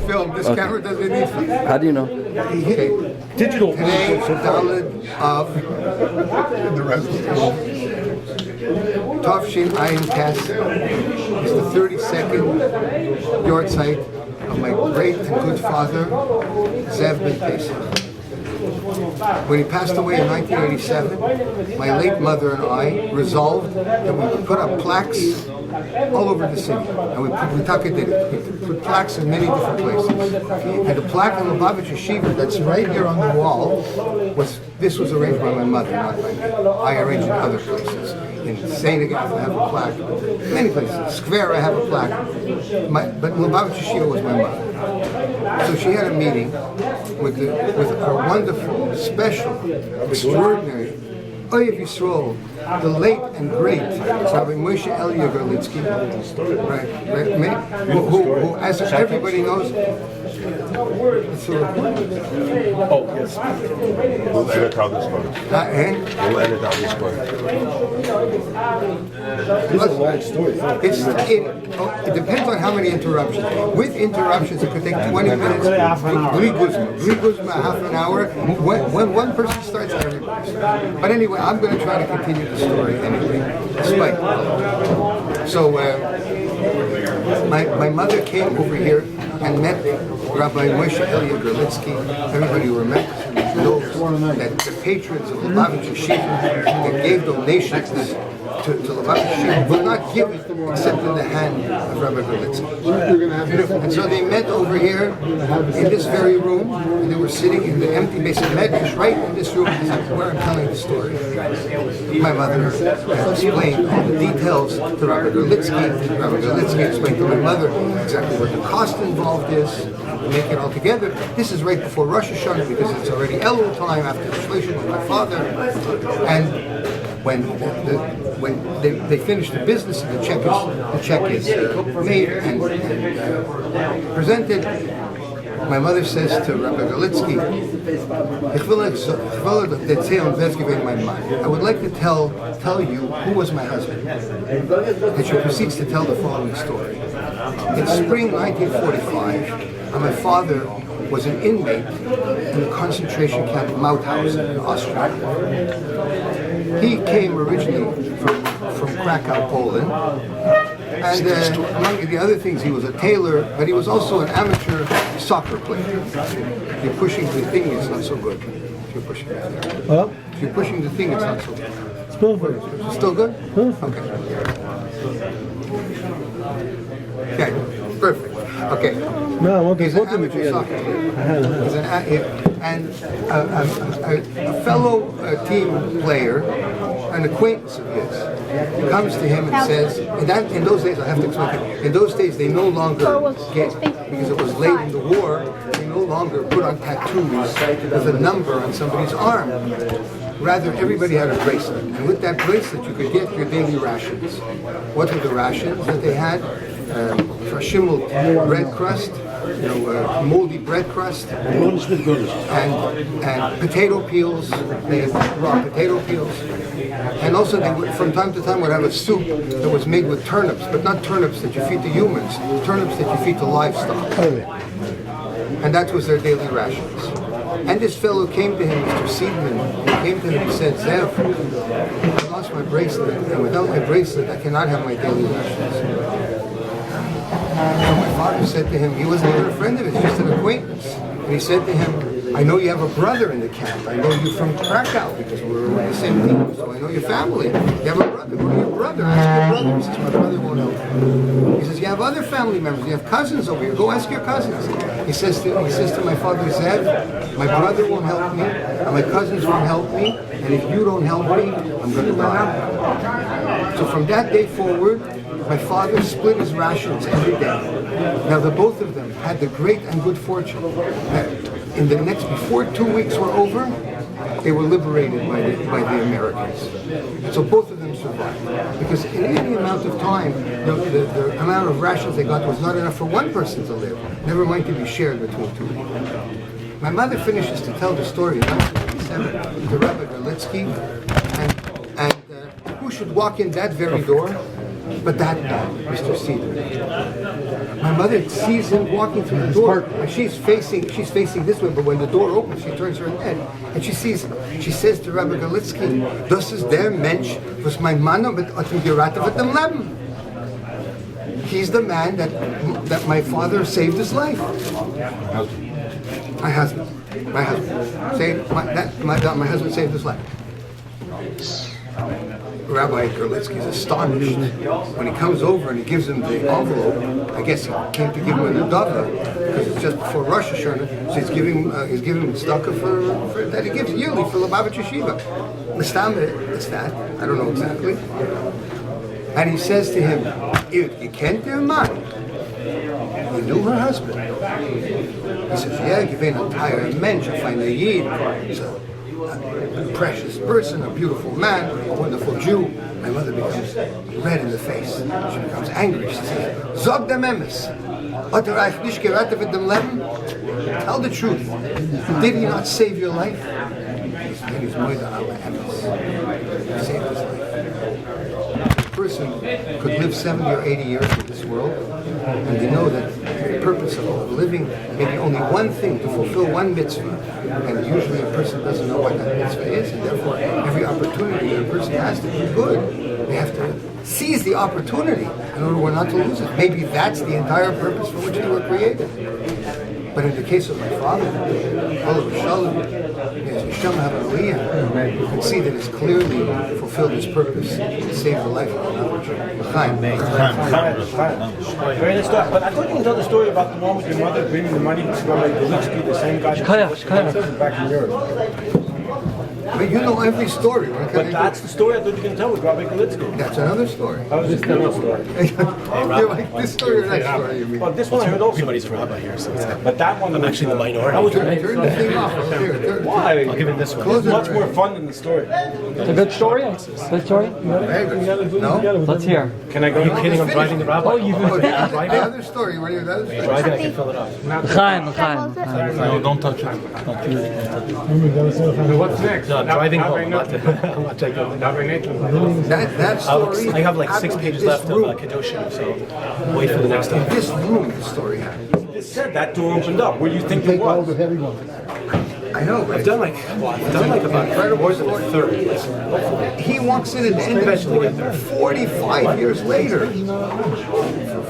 film. This camera doesn't need film. How do you know? Okay. Digital. Today, Daled of the rest. Tavshin Ayin Tes is the 32nd yahrzeit of my great and good father, Zev Ben Pesach. When he passed away in 1987, my late mother and I resolved that we would put up plaques all over the city. And we did it. We put plaques in many different places. And the plaque in Lubavitch Yeshiva that's right here on the wall was arranged by my mother, not by me. I arranged in other places. In St. Agatha I have a plaque. Many places. Square I have a plaque. But Lubavitch Yeshiva was my mother. So she had a meeting with our wonderful, special, extraordinary Oyev Yisrael, the late and great Rabbi Moshe Elia Gerlitzky, who, as everybody knows, it's a report. Oh, yes. We'll edit out this part. We'll edit out this part. This is a long story. It depends on how many interruptions. With interruptions, it could take 20 minutes. Three guzma, half an hour. When one person starts, everybody starts. But anyway, I'm going to try to continue the story anyway, despite. So, my mother came over here and met Rabbi Moshe Elia Gerlitzky. Everybody who remembers him knows that the patrons of Lubavitch Yeshiva that gave donations to Lubavitch Yeshiva will not give it except in the hand of Rabbi Gerlitzky. And so they met over here in this very room, and they were sitting in the empty base of Medrash, right in this room where I'm telling the story. My mother explained all the details to Rabbi Gerlitzky. Rabbi Gerlitzky explained to my mother exactly what the cost involved is. Make it all together. This is right before Rosh Hashanah because it's already Elul time after the Shloshim of my father. And when they finish the business and the check is made and presented, my mother says to Rabbi Gerlitzky, I would like to tell you who was my husband. And she proceeds to tell the following story. In spring 1945, my father was an inmate in the concentration camp Mauthausen in Austria. He came originally from Krakow, Poland, and among the other things, he was a tailor, but he was also an amateur soccer player. If you're pushing the thing, it's not so good. If you're pushing it there. Huh? If you're pushing the thing, it's not so good. It's perfect. It's still good? Okay. Okay, perfect. Okay. No, okay. He's an amateur soccer player. And a fellow team player, an acquaintance of his, comes to him and says, in those days, I have to explain it, in those days they no longer get, because it was late in the war, they no longer put on tattoos with a number on somebody's arm. Rather, everybody had a bracelet. And with that bracelet, you could get your daily rations. What were the rations that they had? Shimmeled bread crust, moldy bread crust, and potato peels. They had raw potato peels, and also they would, from time to time, would have a soup that was made with turnips, but not turnips that you feed to humans, turnips that you feed to livestock. And that was their daily rations. And this fellow came to him, Mr. Seidman, he came to him and said, Zev, I lost my bracelet, and without my bracelet, I cannot have my daily rations. So my father said to him, he wasn't even a friend of his, just an acquaintance. And he said to him, I know you have a brother in the camp. I know you from Krakow because we were in the same team. So I know your family. You have a brother. Go to your brother. Ask your brother. He says, my brother won't help you. He says, you have other family members. You have cousins over here. Go ask your cousins. He says to my father, Zev, my brother won't help me, and my cousins won't help me, and if you don't help me, I'm going to die. So from that day forward, my father split his rations every day. Now the both of them had the great and good fortune that before 2 weeks were over, they were liberated by the Americans. So both of them survived. Because in any amount of time, the amount of rations they got was not enough for one person to live, never mind to be shared between two people. My mother finishes to tell the story in 1957 to Rabbi Gerlitzky, and who should walk in that very door but that man, Mr. Seidman. My mother sees him walking through the door, and she's facing this way. But when the door opens, she turns her head, and she says to Rabbi Galitsky, "Das ist der Mensch, was mein Mann hat ihm gerettet mit dem Leben." He's the man that my father saved his life. My husband saved my husband saved his life. Rabbi Gerlitsky is astonished when he comes over and he gives him the envelope. I guess he came to give him a nedava because it's just before Rosh Hashanah, so he's giving him tzedakah for that he gives yearly for Lubavitch Yeshiva. It's that, I don't know exactly. And he says to him, "You can't do mine. You knew her husband." He says, "Yeah, give an entire mensch, I find a yid. He's a precious person, a beautiful man, a wonderful Jew." My mother becomes red in the face. She becomes angry. She says, "Zog dem emes. Hat euch nicht gerettet mit dem Leben? Tell the truth. Did he not save your life?" He's moida ala emes. He saved his life. A person could live 70 or 80 years in this world, and they know that the purpose of living maybe only one thing, to fulfill one mitzvah. And usually a person doesn't know what that mitzvah is, and therefore every opportunity that a person has to do good, they have to seize the opportunity in order not to lose it. Maybe that's the entire purpose for which they were created. But in the case of my father, you can see that it's clearly fulfilled its purpose to save the life of another Jew. Very nice story. But I thought you could tell the story about the one with your mother bringing the money to Rabbi Galitsky, the same guy back in Europe. But you know every story. But that's the story I thought you can tell with Rabbi Galitsky. That's another story. How is this another story? You like this story or that story, you mean? Well, this one I heard also. Everybody's a rabbi here, so it's But that one I'm actually the minority. Turn the thing off. Here. Why? I'll give it this one. Close It's it. much more fun than the story. It's a good story? Good story? No? Let's hear. Can I go? Are you kidding? I'm driving the rabbi. Oh, you Oh, the other story. What are the other story? Driving, I can fill it up. Chaim. No, don't touch it. What's next? No, I'm driving home. I'm not taking it. That story. I have like 6 happened pages in this left of room. Kedoshim, so wait for the next In time. this room, the story happened. It said that door opened up. Where do you think it was? I know, but I've done like about more than a third. he walks in at the end of the story 45 years later.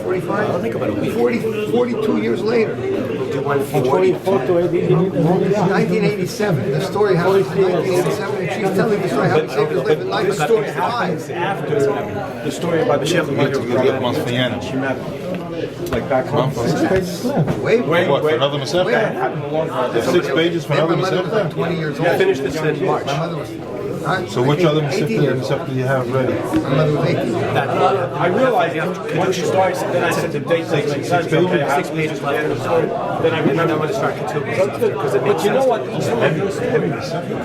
45? I'll think about a week. 42 years later. Do one for 1987. The story happens in 1987, and she's telling the story how he saved his life in life. This The story story's happens live. after the story about the chef. She met like back home. Way What, for another Masechta? Happened a long time. 6 pages for My another mother was like Masechta? 20 years old. Finish this in March. My mother was. So which other 18 years old. Masechta do you have ready? My mother was 18. I realized once you started, then I said the date like 6 pages. 6 pages left in the story. Then I want to start Ketubah because it But makes you know sense. what? You know what?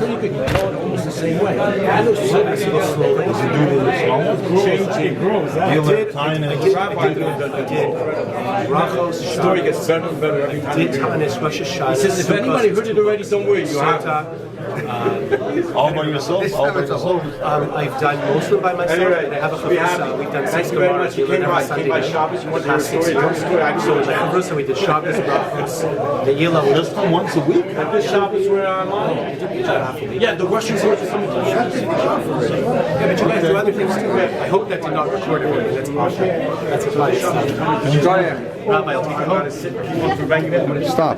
You could go almost the same way. I know it grows. You let time and The story gets better and better every time. Did Tanis Rosh Hashanah. He says, if anybody heard it already, don't worry, you have to. all by yourself? All by yourself? I've done most of them by myself, Anyway, and I have a be chavrusa. happy. We've done Thank 6 you very Gemaras. much. You came by Shabbos. You want to hear a story. Tell the story. I So with the chavrusa, we did Shabbos, brachos, the Yila. Just from once a week? At this Shabbos where I'm on. Yeah, the Russians were just coming to Yeah, but you guys do other things too. I hope that did not record it. That's awesome. That's advice. Rabbi, I'll take you home. Stop.